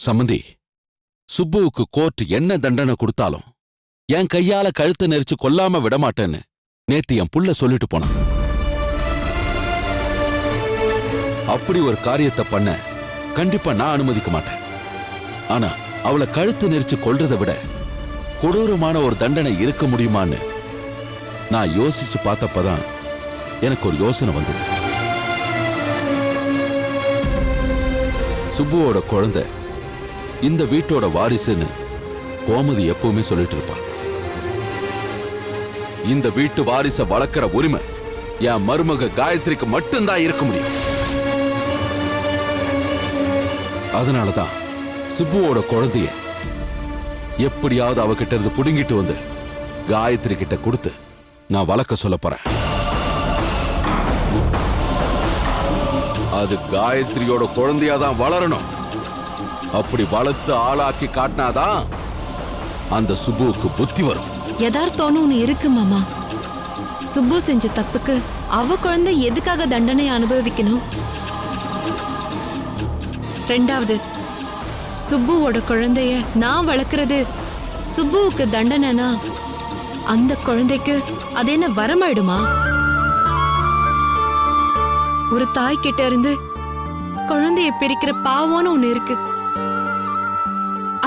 சம்மந்தி, சுப்புவுக்கு கோர்ட் என்ன தண்டனை கொடுத்தாலும் என் கையால கழுத்தை நெரிச்சு கொல்லாம விடமாட்டேன்னு நேத்து என் புள்ள சொல்லிட்டு போனான். அப்படி ஒரு காரியத்தை பண்ண கண்டிப்பா நான் அனுமதிக்க மாட்டேன். ஆனா அவளை கழுத்து நெரிச்சு கொல்றதை விட கொடூரமான ஒரு தண்டனை இருக்க முடியுமான்னு நான் யோசிச்சு பார்த்தப்பதான் எனக்கு ஒரு யோசனை வந்தது. சுப்புவோட குழந்தை இந்த வீட்டோட வாரிசுன்னு கோமதி எப்பவுமே சொல்லிட்டு இருப்பான். இந்த வீட்டு வாரிச வளர்க்கிற உரிமை என் மருமக காயத்ரிக்கு மட்டும்தான் இருக்க முடியும். அதனாலதான் சுப்புவோட குழந்தைய எப்படியாவது அவகிட்ட இருந்து புடுங்கிட்டு வந்து காயத்ரி கிட்ட கொடுத்து நான் வளர்க்க சொல்ல போறேன். அது காயத்ரியோட குழந்தையாதான் வளரணும். அப்படி வளர்த்து ஆளாக்கி காட்டினாதான் அந்த சுப்புவுக்கு புத்தி வரும். யதார்த்தம்னு ஒண்ணு இருக்கு மாமா. சுப்பு செஞ்ச தப்புக்கு அவ குழந்தை எதுக்காக தண்டனை அனுபவிக்கணும்? ரெண்டாவது, சுப்புவோட குழந்தைய நான் வளர்க்கறது சுப்புவுக்கு தண்டனைனா அந்த குழந்தைக்கு அது என்ன வரமாயிடுமா? ஒரு தாய் கிட்ட இருந்து குழந்தைய பிரிக்கிற பாவம்னு ஒண்ணு இருக்கு.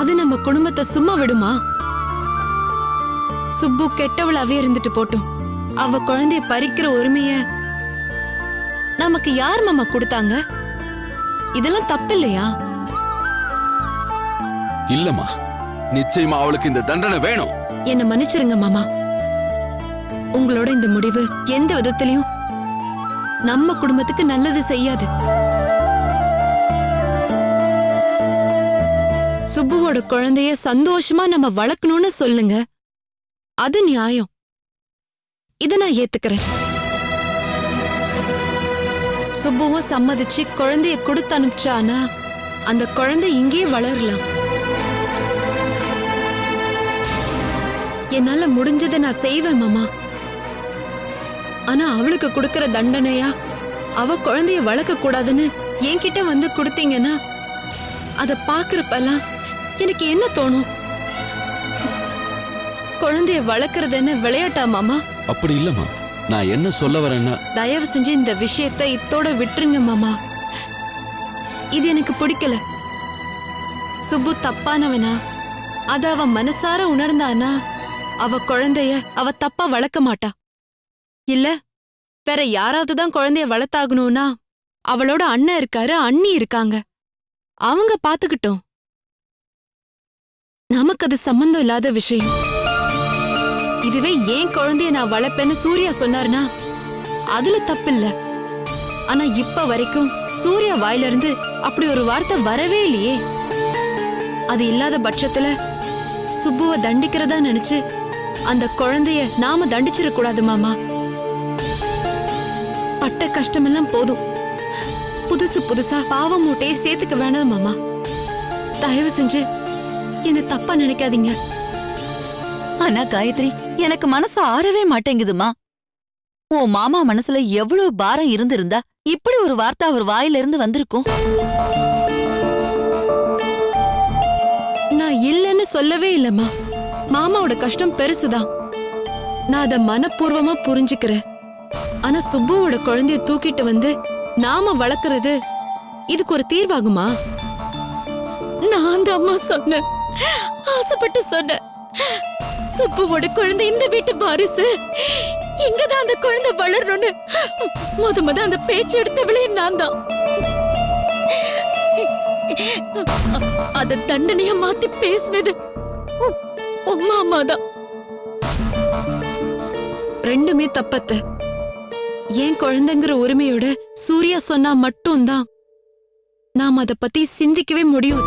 அது நம்ம குடும்பத்தை சும்மா விடுமா? சுப்பு கெட்டவளாவே இருந்துட்டு போட்டும், அவ குழந்தைய பறிக்கிற உரிமைய நமக்கு யார் மாமா கொடுத்தாங்க? இதெல்லாம் தப்பு இல்லையா? இல்லம்மா, நிச்சயமா அவளுக்கு இந்த தண்டனை வேணும். என்ன மன்னிச்சிருங்க மாமா. உங்களோட இந்த முடிவு எந்த விதத்திலையும் நம்ம குடும்பத்துக்கு நல்லது செய்யாது. சுப்புவோட குழந்தைய சந்தோஷமா நம்ம வளர்க்கணும்னு சொல்லுங்க, அது நியாயம். இத நான் ஏத்துக்கிறேன். சுப்புவும் சம்மதிச்சு குழந்தைய கொடுத்து அனுப்பிச்சானா அந்த குழந்தை இங்கேயே வளரலாம். என்னால முடிஞ்சதை நான் செய்வேன் மாமா. ஆனா அவளுக்கு கொடுக்கற தண்டனையா அவ குழந்தைய வளர்க்க கூடாதுன்னு என்கிட்ட வந்து கொடுத்தீங்கன்னா அத பாக்குறப்பெல்லாம் எனக்கு என்ன தோணும்? குழந்தைய வளர்க்கறது என்ன விளையாட்டா மாமா? அப்படி இல்லம்மா, நான் என்ன சொல்ல வரேன்னா, தயவு செஞ்சு இந்த விஷயத்தை இத்தோட விட்டுருங்க மாமா. இது எனக்கு பிடிக்கல. சுப்பு தப்பானவனா அத அவ மனசார உணர்ந்தானா அவ குழந்தைய அவ தப்பா வளர்க்க மாட்டா. இல்ல வேற யாராவது தான் குழந்தைய வளர்த்தாகணும்னா அவளோட அண்ணன் இருக்காரு, அண்ணி இருக்காங்க, அவங்க பாத்துக்கிட்டோம். நமக்கு அது சம்பந்தம் இல்லாத விஷயம். இதுவே ஏன் குழந்தைய நான் வளர்ப்பேன்னு சூர்யா சொன்னார்னா அதுல தப்பில்ல. ஆனா இப்ப வரைக்கும் சூர்யா வாயில இருந்து அப்படி ஒரு வார்த்தை வரவே இல்லையே. அது இல்லாத பட்சத்துல சுப்புவ தண்டிக்கிறதா நினைச்சு அந்த குழந்தைய நாம தண்டிச்சிடக்கூடாது மாமா. பட்ட கஷ்டமெல்லாம் போதும், புதுசு புதுசா பாவ மூட்டையை சேர்த்துக்க வேணாம் மாமா. தயவு செஞ்சு என்ன தப்பா நினைக்காதீங்க. ஆனா காயத்ரி, எனக்கு மனசு ஆறவே மாட்டேங்குதுமா. உன் மாமா மனசுல எவ்வளவு பாரம் இருந்திருந்தா இப்படி ஒரு வார்த்தை அவர் வாயிலிருந்து வந்திருக்கும்? நான் இல்லைன்னு சொல்லவே இல்லம்மா. மாமாவோட கஷ்டம் பெருசுதான், நான் அத மனப்பூர்வமா புரிஞ்சுக்கிறேன். ஆனா சுப்புவோட குழந்தைய தூக்கிட்டு வந்து நாம வளர்க்கறது இதுக்கு ஒரு தீர்வாகுமா? நான் அந்த அம்மா சொன்னேன், ஆசைப்பட்டு சொன்னேன். சுப்புவோட குழந்தை இந்த வீட்டு வாரிசு, இங்கதான் அந்த குழந்தை வளரணும்னு முத அந்த பேச்சு எடுத்தவளே நான் தான். அத தண்டனைய மாத்தி பேசினது அம்மா தான். ரெண்டுமே தப்பத்த. ஏன் குழந்தைங்கிற உரிமையோட சூர்யா சொன்னா மட்டும்தான் நாம் அத பத்தி சிந்திக்கவே முடியும்.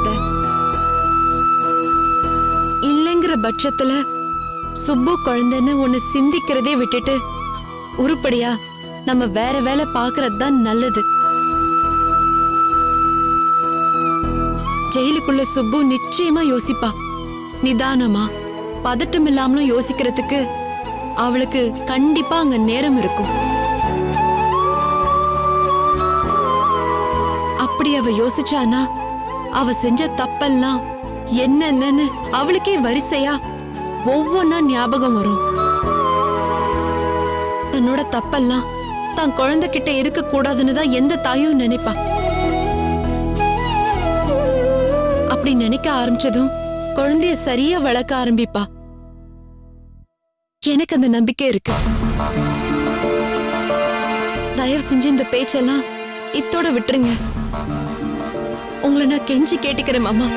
இல்லைங்கிற பட்சத்துல சுப்பு குழந்தைன்னு ஒண்ணு சிந்திக்கிறதே விட்டுட்டு உருப்படியா நம்ம வேற வேலை பாக்குறது தான் நல்லது. ஜெயிலுக்குள்ள சுப்பு நிச்சயமா யோசிப்பா. நிதானமா பதட்டம் இல்லாமலும் யோசிக்கிறதுக்கு அவளுக்கு கண்டிப்பா அங்க நேரம் இருக்கும். அப்படி அவ யோசிச்சானா அவ செஞ்ச தப்பெல்லாம் என்னென்னு அவளுக்கே வரிசையா ஒவ்வொன்னா ஞாபகம் வரும். தன்னோட தப்பெல்லாம் தான் குழந்தைகிட்ட இருக்க கூடாதுன்னு தான் எந்த தாயும் நினைப்பா. அப்படி நினைக்க ஆரம்பிச்சதும் குழந்தைய சரியா வளர்க்க ஆரம்பிப்பா. எனக்கு அந்த நம்பிக்கை இருக்கு. தயவு செஞ்சு இந்த பேச்செல்லாம் இத்தோட விட்டுருங்க. உங்களை நான் கெஞ்சி கேட்டுக்கிறேன் மாமா.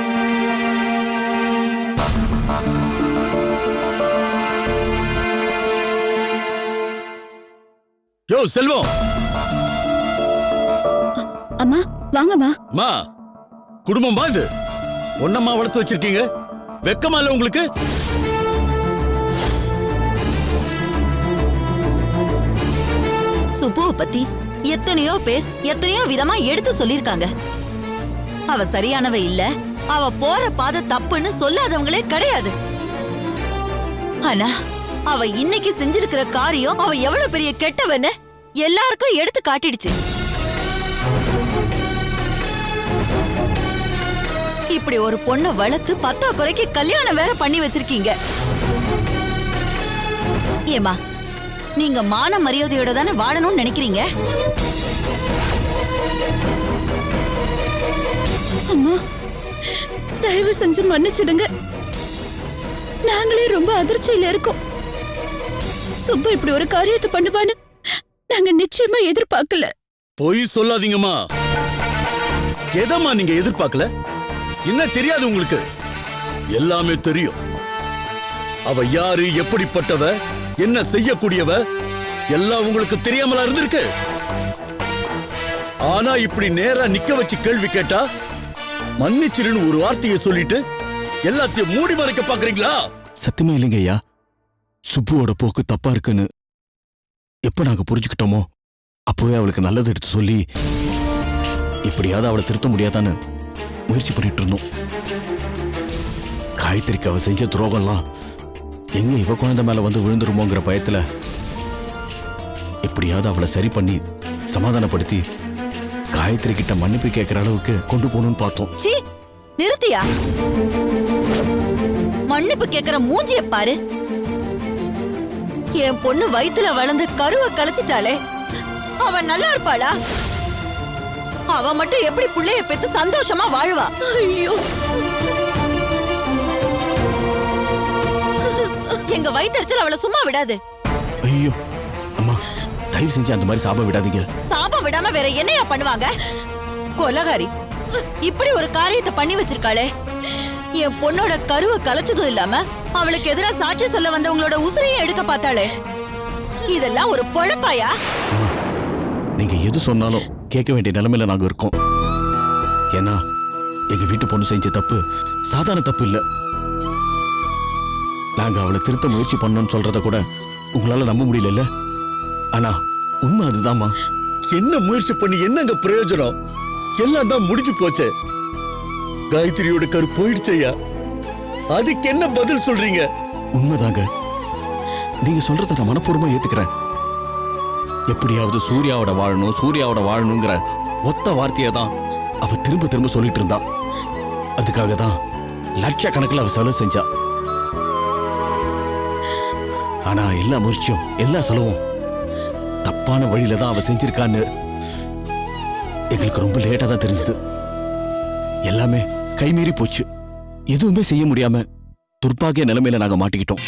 யோ செல்வம், அம்மா வாங்கம்மா. மா குடும்பம் இது ஒன்னம்மா வளர்த்து வச்சிருக்கீங்க, வெக்கமா இல்ல உங்களுக்கு? சுப்புவை பத்தி எத்தனையோ பேர் எத்தனையோ விதமா எடுத்து சொல்லிருக்காங்க. அவ சரியானவ இல்ல, அவ போற பாதை தப்புன்னு சொல்லாதவங்களே கிடையாது. ஆனா அவ இன்னைக்கு செஞ்சிருக்கிற காரியம் அவ எவ்வளவு பெரிய கெட்டவன்னு எல்லாருக்கும் எடுத்து காட்டிடுச்சு. இப்படி ஒரு பொண்ணை வளர்த்து 10 குறைக்கு கல்யாணம் வேற பண்ணி வச்சிருக்கீங்க. ஏமா, நீங்க மான மரியாதையோட தானே வாழணும்னு நினைக்கிறீங்க? அம்மா, தயவு செஞ்சு மன்னிச்சிடுங்க. நாங்களே ரொம்ப அதிர்ச்சியில இருக்கோம். சுப்பு இப்படி ஒரு காரியத்தை பண்ணுவான்னு நாங்க நிச்சயமா எதிர்பார்க்கல. பொய் சொல்லாதீங்கம்மா. எதம்மா நீங்க எதிர்பார்க்கல? என்ன தெரியாது உங்களுக்கு? எல்லாமே தெரியும். அவ யாரு, எப்படிப்பட்டவ, என்ன செய்யக்கூடியவ எல்லாம் உங்களுக்கு தெரியாமலா இருந்திருக்கு. ஆனா இப்படி நேரா நிக்க வச்சு கேள்வி கேட்டா மன்னிச்சிருன்னு ஒரு வார்த்தையை சொல்லிட்டு எல்லாத்தையும் மூடி மறைக்க பாக்குறீங்களா? சத்தியமே இல்லைங்க ஐயா. சுப்புவோட போக்கு தப்பா இருக்குன்னு எப்ப நாங்க புரிஞ்சுக்கிட்டோமோ அப்பவே அவளுக்கு நல்லது எடுத்து சொல்லி இப்படியாவது அவளை திருத்த முடியாதான்னு முயற்சி பண்ணிட்டு இருந்தோம். காயத்ரிக்கு அவ செஞ்ச துரோகம்லாம் எங்க இவ குழந்தை மேல வந்து விழுந்துருமோங்கிற பயத்துல எப்படியாவது அவளை சரி பண்ணி சமாதானப்படுத்தி காயத்ரி கிட்ட மன்னிப்பு கேட்கிற அளவுக்கு கொண்டு போகணும்னு பார்த்தோம். சீ, நிறுத்தியா? மன்னிப்பு கேக்குற மூஞ்சிய பாரு. என் பொண்ணு வயித்துல வளர்ந்து கருவை கலைச்சிட்டாலே அவ நல்லா இருப்பாளா? அவ மட்டும் எப்படி புள்ளைய பெத்து சந்தோஷமா வாழ்வா? ஐயோ, எங்க வயித்தறிச்சல் அவளை சும்மா விடாது. ஐயோ அம்மா, தயவு செஞ்சு அந்த மாதிரி சாபம் விடாதீங்க. சாபம் விடாம வேற என்னையா பண்ணுவாங்க? கொலகாரி இப்படி ஒரு காரியத்தை பண்ணி வச்சிருக்காளே. என் பொண்ணோட கருவை கலைச்சதும் இல்லாம அவளுக்கு எதிராக சாட்சி சொல்ல வந்தவங்களோட உசிரையும் எடுக்க பார்த்தாளே. இதெல்லாம் ஒரு பொழப்பாயா? அம்மா, நீங்க எது சொன்னாலும் கேட்க வேண்டிய நிலைமையில நாங்க இருக்கோம். ஏன்னா எங்க வீட்டு பொண்ணு செஞ்ச தப்பு சாதாரண தப்பு இல்ல. நாங்க அவளை திருத்த முயற்சி பண்ணோம்னு சொல்றத கூட உங்களால நம்ப முடியல. ஆனா உண்மை அதுதான்மா. என்ன முயற்சி பண்ணி என்னங்க பிரயோஜனம்? எல்லாம் தான் முடிஞ்சு போச்சே. காயத்ரியோட கரு போயிடுச்சையா, அதுக்கு என்ன பதில் சொல்றீங்க? உண்மைதாங்க. நீங்க சொல்றத நான் மனப்பூர்வமா ஏத்துக்கிறேன். எப்படியாவது சூர்யாவோட வாழணுங்கிற ஒத்த வார்த்தையை தான் அவ திரும்ப திரும்ப சொல்லிட்டு இருந்தா. அதுக்காக தான் லட்சக்கணக்கில் அவ செலவு செஞ்சா. ஆனா எல்லா முயற்சியும் எல்லா செலவும் தப்பான வழியில தான் அவ செஞ்சிருக்கான்னு எங்களுக்கு ரொம்ப லேட்டா தான் தெரிஞ்சது. எல்லாமே கைமீறி போச்சு. எதுவுமே செய்ய முடியாம துர்பாகிய நிலைமையில நாங்க மாட்டிக்கிட்டோம்.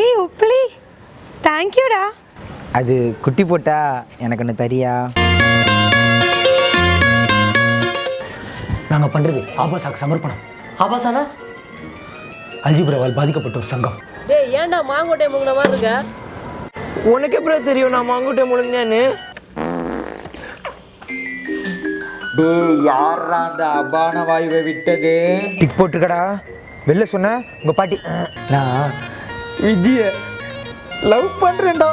ஏய் உப்ளி, தேங்க்யூடா. அது குட்டி போட்டா எனக்கு ஒன்று தரியா? நாங்கள் பண்ணுறது ஆபாசாக்கு சமர்ப்பணம். ஆபாசானா? அல்ஜிப்ராவால் பாதிக்கப்பட்ட ஒரு சங்கம். டேய், ஏன்டா மாங்கோட்டை முங்கின மாதிரி இருக்க? உனக்கு எப்படி தெரியும் நான் மாங்கோட்டை முழுங்கினேன்னு? டேய், யாரா அந்த அபான வாயுவை விட்டது? டிக் போட்டுருக்கடா. வெளில சொன்ன உங்க பாட்டி நான் விஜய லவ் பண்றேன்டா.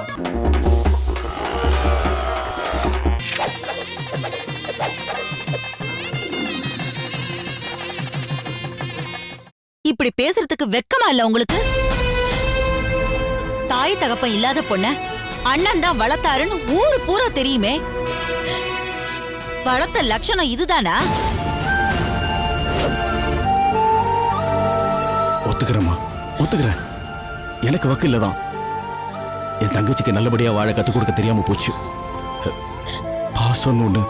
இப்படி பேசுறதுக்கு வெக்கமா இல்ல உங்களுக்கு? தாய் தகப்பன் இல்லாத பொண்ண அண்ணன் தான் வளர்த்தாருன்னு ஊரு பூரா தெரியுமே. வளர்த்த லட்சணம் இதுதானா? ஒத்துக்கிறேம்மா, ஒத்துக்கிறேன். எனக்கு வக்கு இல்லதான். என் தங்கச்சிக்கு நல்லபடியா வாழ கத்துக் கொடுக்க தெரியாம போச்சு. பாசம்னு ஒண்ணு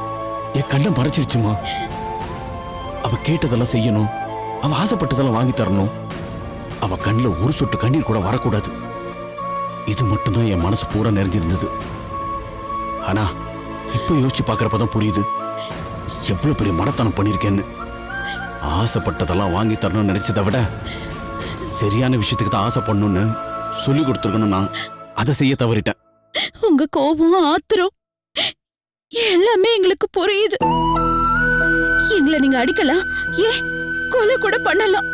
என் கண்ணை மறைச்சிருச்சுமா. அவ கேட்டதெல்லாம் செய்யணும், அவ ஆசைப்பட்டதெல்லாம் வாங்கி தரணும். அவ கண்ணுல ஒரு சொட்டு கண்ணீர் கூட வரக்கூடாது. இது மட்டும்தான் என் மனசு பூரா நிறைஞ்சிருந்தது. ஆனா இப்ப யோசிச்சு பாக்குறப்பதான் புரியுது எவ்வளவு பெரிய மடத்தனம் பண்ணிருக்கேன்னு. ஆசைப்பட்டதெல்லாம் வாங்கி தரணும்னு நினைச்சதை விட சரியான விஷயத்துக்கு தான் ஆசைப்படணும்னு சொல்லி கொடுத்துருக்கணும். நான் அதை செய்ய தவறிட்டேன். உங்க கோபம், ஆத்திரம் எல்லாமே எங்களுக்கு புரியுது. எங்களை நீங்க அடிக்கலாம், ஏன் கொலை கூட பண்ணலாம்.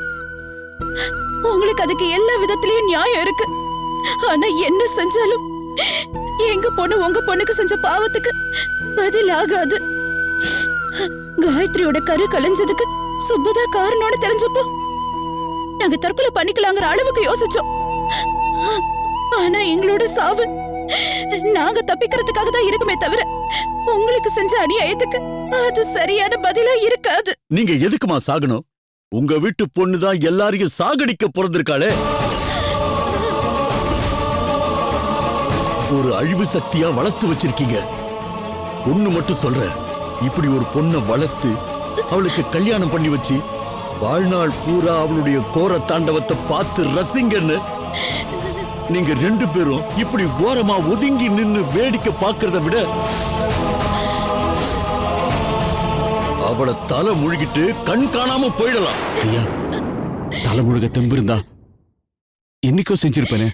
உங்களுக்கு அதுக்கு எல்லா விதத்திலயும் நியாயம் இருக்கு. ஆனா என்ன செஞ்சாலும் எங்க பொண்ணு உங்க பொண்ணுக்கு செஞ்ச பாவத்துக்கு பதில் ஆகாது. காயத்ரியோட கரு கலைஞ்சதுக்கு சுப்புதா காரணம்னு தெரிஞ்சப்போ நாங்க தற்கொலை பண்ணிக்கலாங்கிற அளவுக்கு யோசிச்சோம். ஆனா எங்களோட சாவு நாங்க தப்பிக்கிறதுக்காக தான் இருக்குமே தவிர உங்களுக்கு செஞ்ச அநியாயத்துக்கு அது சரியான பதிலா இருக்காது. நீங்க எதுக்குமா சாகணும்? உங்க வீட்டு பொண்ணுதான் எல்லாரையும் சாகடிக்க பிறந்திருக்காளே. ஒரு அழிவு சக்தியா வளர்த்து வச்சிருக்கீங்க. பொண்ணு மட்டும் சொல்ற, இப்படி ஒரு பொண்ணை வளர்த்து அவளுக்கு கல்யாணம் பண்ணி வச்சு வாழ்நாள் பூரா அவளுடைய கோர தாண்டவத்தை பார்த்து ரசிங்கன்னு நீங்க ரெண்டு பேரும் இப்படி ஓரமா ஒதுங்கி நின்னு வேடிக்கை பார்க்கறத விட அவளை தலை முழுகிட்டு கண் காணாம போயிடலாம். ஐயா, தலை முழுக தெம்பு இருந்தா என்னைக்கோ செஞ்சிருப்பேனே.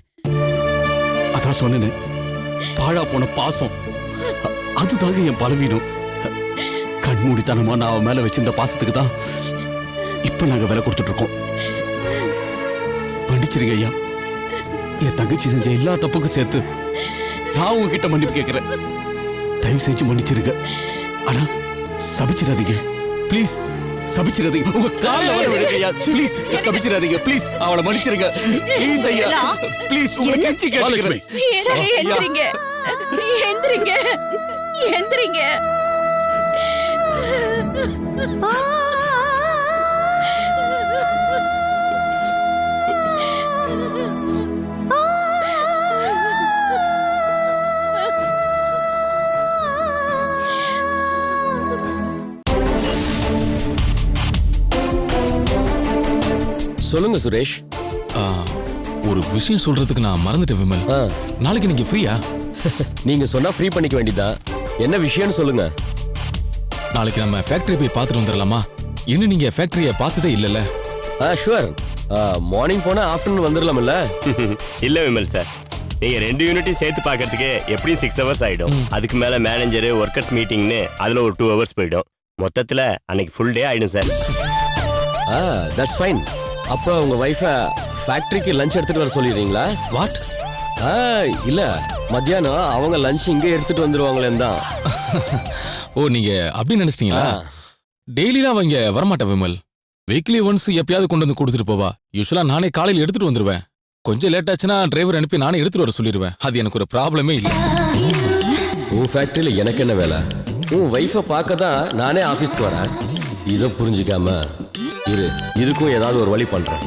அதான் சொன்னேன்னு, பாழா போன பாசம் அதுதாங்க என் பலவீனம். கண்மூடித்தனமா நான் அவன் மேல வச்சிருந்த பாசத்துக்கு தான் இப்ப நாங்க விலை கொடுத்துட்டு இருக்கோம். மன்னிச்சிருங்க ஐயா. என் தங்கச்சி செஞ்ச எல்லா தப்புக்கும் சேர்த்து நான் உங்ககிட்ட மன்னிப்பு கேட்கிறேன். தயவு செஞ்சு மன்னிச்சிருங்க. ஆனா சபிச்சிடாதீங்க ப்ளீஸ். சபிச்சிடாதீங்க. உங்க கால்ல வர விடுங்க ஐயா. ப்ளீஸ் சபிச்சிடாதீங்க. ப்ளீஸ் அவளை மன்னிச்சிருங்க. ப்ளீஸ் ஐயா, ப்ளீஸ் உங்களை கெஞ்சி கேட்கிறேன். எந்திரிங்க, எந்திரிங்க, எந்திரிங்க. சொல்லுங்க சுரேஷ். ஒரு விஷயம் சொல்றதுக்கு நான் மறந்துட்டேன் விமல். நாளைக்கு நீங்க ஃப்ரீயா? நீங்க சொன்னா ஃப்ரீ பண்ணிக்க வேண்டியதான். என்ன விஷயம்னு சொல்லுங்க. நாளைக்கு நம்ம ஃபேக்டரி போய் பார்த்துட்டு வந்துடலாமா? இன்னும் நீங்க ஃபேக்டரியை பார்த்ததே இல்லைல்ல? ஷுவர். மார்னிங் போனா ஆஃப்டர்நூன் வந்துடலாம்ல? இல்ல விமல் சார், நீங்க 2 யூனிட்டையும் சேர்த்து பார்க்கறதுக்கு எப்படியும் 6 hours ஆயிடும். அதுக்கு மேல மேனேஜர் ஒர்க்கர்ஸ் மீட்டிங்னு அதுல ஒரு 2 hours போயிடும். மொத்தத்துல அன்னைக்கு ஃபுல் டே ஆயிடும் சார். That's fine. அப்போ உங்க வைஃபை ஃபேக்டரிக்கு லஞ்ச் எடுத்துட்டு வர சொல்லிடுறீங்களா? வாட்? இல்ல, மத்தியானம் அவங்க லஞ்ச் இங்கே எடுத்துட்டு வந்துருவாங்களேன்னு தான். ஓ, நீங்க அப்படி நினைச்சிட்டீங்களா? டெய்லிலாம் அவங்க இங்க வரமாட்டா விமல். வீக்லி ஒன்ஸ் எப்பயாவது கொண்டு வந்து கொடுத்துட்டு போவா. யூஸ்வலா நானே காலையில் எடுத்துட்டு வந்துருவேன். கொஞ்சம் லேட் ஆச்சுன்னா டிரைவர் அனுப்பி நானே எடுத்துட்டு வர சொல்லிடுவேன். அது எனக்கு ஒரு ப்ராப்ளமே இல்லை. உன் ஃபேக்டரியில எனக்கு என்ன வேலை? உன் வைஃபை பார்க்க தான் நானே ஆஃபீஸ்க்கு வரேன். இதை புரிஞ்சுக்காம இரு, இதுக்கும் ஏதாவது ஒரு வழி பண்றேன்.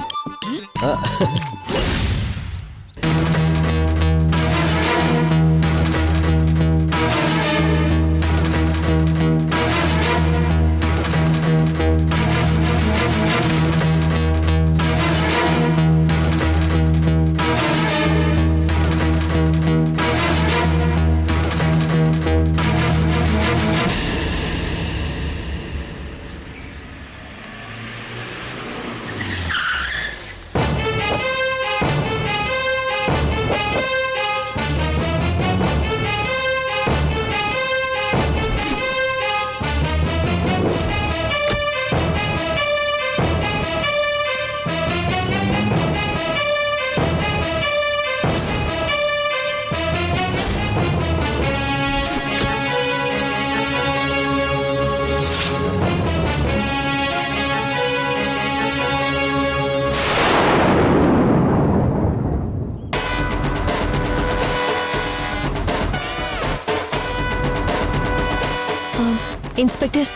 இன்ஸ்பெக்டர்,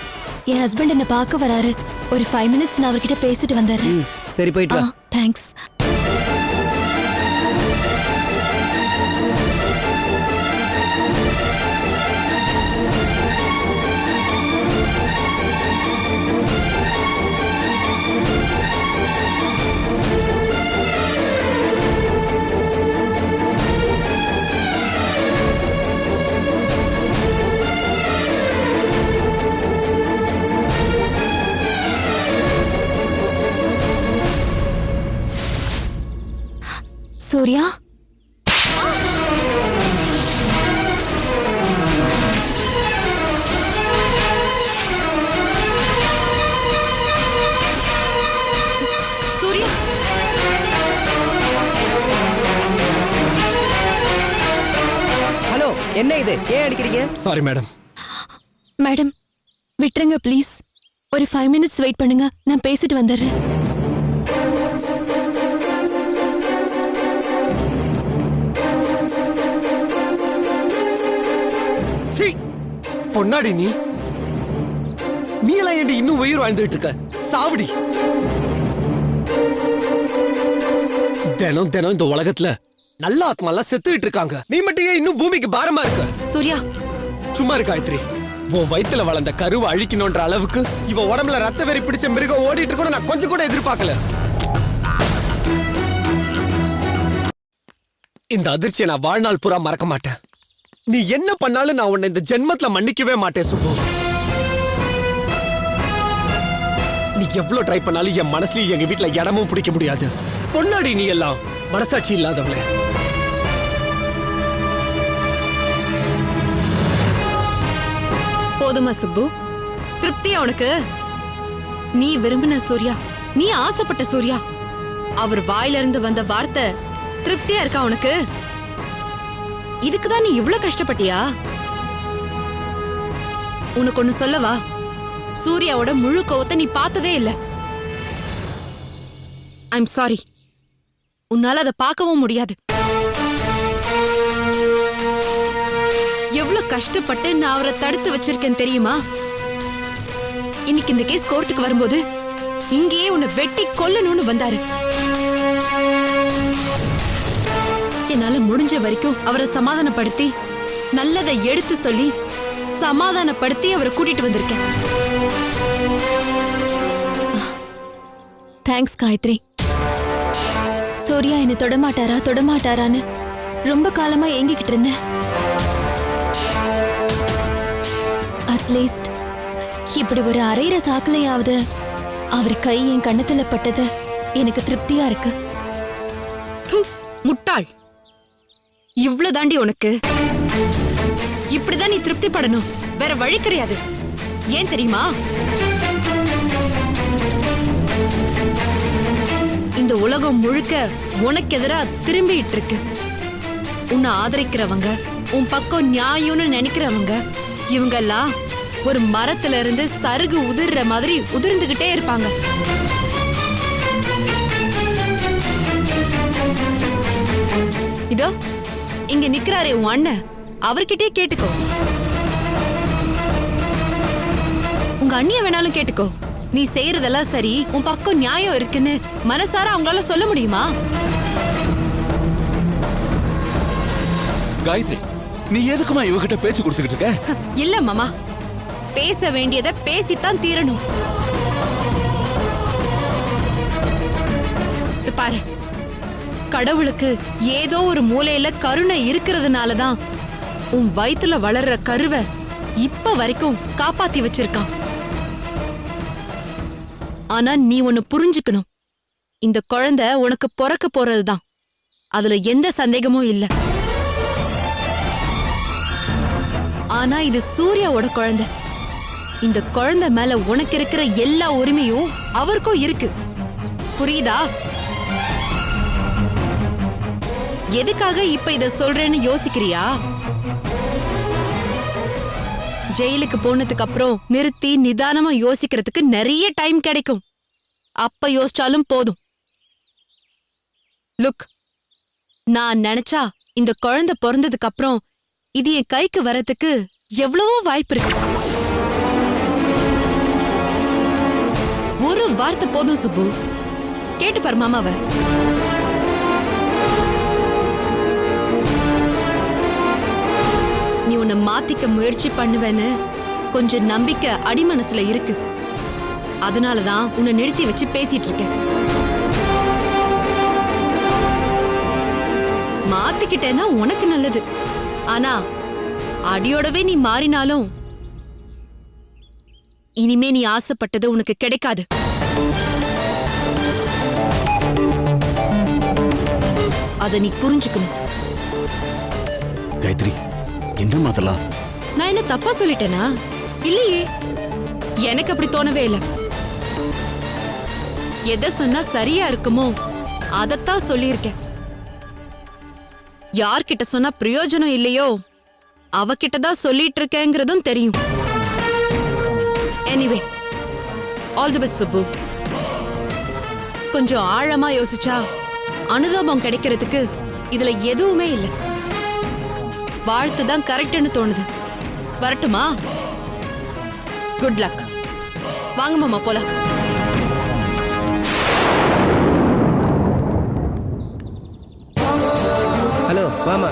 என் ஹஸ்பண்ட் என்ன பார்க்க வராரு. ஒரு 5 மினிட்ஸ் நான் அவர்கிட்ட பேசிட்டு வந்துடுறேன். சரி, போயிட்டு வா. தேங்க்ஸ். சூர்யா, சூர்யா, ஹலோ, என்ன இது? ஏன் அடிக்கிறீங்க? Sorry madam. மேடம் விட்டுருங்க ப்ளீஸ். ஒரு 5 மினிட்ஸ் வெயிட் பண்ணுங்க, நான் பேசிட்டு வந்துடுறேன். பொன்னாடி நீ எல்லாம் ஏண்டி இன்னும் உயிர் வாழ்ந்துட்டு இருக்க? சாவடி. தினம் தினம் இந்த உலகத்துல நல்ல ஆத்மாலாம் செத்துக்கிட்டு இருக்காங்க. நீ மட்டும் ஏன் இன்னும் பூமிக்கு பாரமா இருக்க? சூர்யா, சும்மா இருக்க காயத்ரி. உன் வயித்துல வளர்ந்த கருவை அழிக்கணும்ன்ற அளவுக்கு இவ உடம்புல ரத்த வெறி பிடிச்ச மிருகம் ஓடிட்டு இருக்கணும் நான் கொஞ்சம் கூட எதிர்பார்க்கல. இந்த அதிர்ச்சியை நான் வாழ்நாள் பூரா மறக்க மாட்டேன். நீ என்ன பண்ணாலும் நான் உன்னை இந்த ஜென்மத்துல மன்னிக்கவே மாட்டேன் சுப்பு. நீ எவ்வளவு ட்ரை பண்ணாலும் என் மனசுலயும் எங்க வீட்டுல இடமும் பிடிக்க முடியாது. பொன்னாடி நீ எல்லாம் மனசாட்சி இல்லாதவளே. போதுமா சுப்பு? திருப்தியா உனக்கு? நீ விரும்பின சூர்யா, நீ ஆசைப்பட்ட சூர்யா, அவர் வாயில இருந்து வந்த வார்த்தை திருப்தியா இருக்கா உனக்கு? இதுக்குதான் நீ இவ்ளோ கஷ்டப்பட்டியா? உனக்கு ஒண்ணு சொல்லவா? சூர்யாவோட முழு கோவத்தை நீ பார்த்ததே இல்ல. ஐம் சாரி, உன்னால அதை பார்க்கவும் முடியாது. எவ்வளவு கஷ்டப்பட்டு நான் அவரை தடுத்து வச்சிருக்கேன் தெரியுமா? இன்னைக்கு இந்த கேஸ் கோர்ட்டுக்கு வரும்போது இங்கேயே உன்னை வெட்டி கொல்லணும்னு வந்தாரு. என்னால முடிஞ்ச வரைக்கும் அவரை சமாதானப்படுத்தி நல்லதை எடுத்து சொல்லி சமாதானப்படுத்தி அவரை கூட்டிட்டு வந்திருக்கேன். தேங்க்ஸ் காயத்ரி. சூர்யா என்ன தொடமாட்டாரான்னு ரொம்ப காலமா ஏங்கிக்கிட்டு இருந்தேன். அட்லீஸ்ட் இப்படி ஒரு அரையிற சாக்கலையாவது அவர் கை என் கண்ணத்துல பட்டது எனக்கு திருப்தியா இருக்கு. முட்டாள், இவ்வளவு தாண்டி உனக்கு? இப்படிதான் நீ திருப்தி படணும், வேற வழி கிடையாது. ஏன் தெரியுமா? இந்த உலகம் முழுக்க உனக்கு எதிரா திரும்பிட்டு இருக்கு. உன்னை ஆதரிக்கிறவங்க, உன் பக்கம் நியாயம்னு நினைக்கிறவங்க, இவங்கெல்லாம் ஒரு மரத்துல இருந்து சருகு உதிர்ற மாதிரி உதிர்ந்துகிட்டே இருப்பாங்க. இதோ இங்க நிக்கிறாரே உன் அண்ணன், அவர்கிட்டே கேட்டுக்கோ. உங்க அண்ணிய வேணாலும் கேட்டுக்கோ. நீ செய்யறதெல்லாம் சரி, உன் பக்கம் நியாயம் இருக்குன்னு மனசார அவங்களால சொல்ல முடியுமா? காயத்ரி, நீ எதுக்குமா இவகிட்ட பேச்சு கொடுத்துக்கிட்டு இருக்க? இல்ல மாமா, பேச வேண்டியதை பேசித்தான் தீரணும். பாரு, கடவுளுக்கு ஏதோ ஒரு மூலையில கருணை இருக்கிறதுனாலதான் உன் வயித்துல வளர்ற கருவை இப்ப வரைக்கும் காப்பாத்தி வச்சிருக்கான். ஆனா நீ ஒன்னு புரிஞ்சுக்கணும், இந்த குழந்தை உனக்கு பிறக்க போறதுதான், அதுல எந்த சந்தேகமும் இல்ல. ஆனா இது சூர்யாவோட குழந்தை. இந்த குழந்தை மேல உனக்கு இருக்கிற எல்லா உரிமையும் அவருக்கும் இருக்கு. புரியுதா? எதுக்காக இப்ப இத சொல்றேன்னு யோசிக்கிறியா? ஜெயிலுக்கு போனதுக்கு அப்புறம் நிறுத்தி நிதானமா யோசிக்கிறதுக்கு நிறைய டைம் கிடைக்கும். அப்ப யோசிச்சாலும் போதும். லுக், நான் நினைச்சா இந்த குழந்தை பிறந்ததுக்கு அப்புறம் இது என் கைக்கு வரதுக்கு எவ்வளவோ வாய்ப்பு இருக்கு. ஒரு வார்த்தை போதும் சுப்பு. கேட்டு பாரு மாமாவ. நீ உன்னை மாத்திக்க முயற்சி பண்ணுவேன்னு கொஞ்சம் நம்பிக்கை அடிமனசுல இருக்கு. அதனாலதான் உன்னை நிறுத்தி வச்சு பேசிட்டு இருக்கேன். மாத்திக்கிட்டேன்னா உனக்கு நல்லது. ஆனா அடியோடவே நீ மாறினாலும் இனிமே நீ ஆசைப்பட்டது உனக்கு கிடைக்காது. அத நீ புரிஞ்சுக்கணும். காயத்ரி, என்ன அதெல்லாம்? நான் என்ன தப்பா சொல்லிட்டேனா? இல்லையே, எனக்கு அப்படி தோணவே இல்லை. எதை சொன்னா சரியா இருக்குமோ அதத்தான் சொல்லியிருக்கேன். யார்கிட்ட சொன்னா பிரயோஜனம் இல்லையோ அவகிட்டதான் சொல்லிட்டு இருக்கேங்கிறதும் தெரியும். Anyway, all the best Subbu. கொஞ்சம் ஆழமா யோசிச்சா அனுதாபம் கிடைக்கிறதுக்கு இதுல எதுவுமே இல்லை. வாழ்த்து தான் கரெக்ட்னு தோணுது. வரட்டுமா? Good luck. வாங்க மாமா போலாம். ஹலோ மாமா,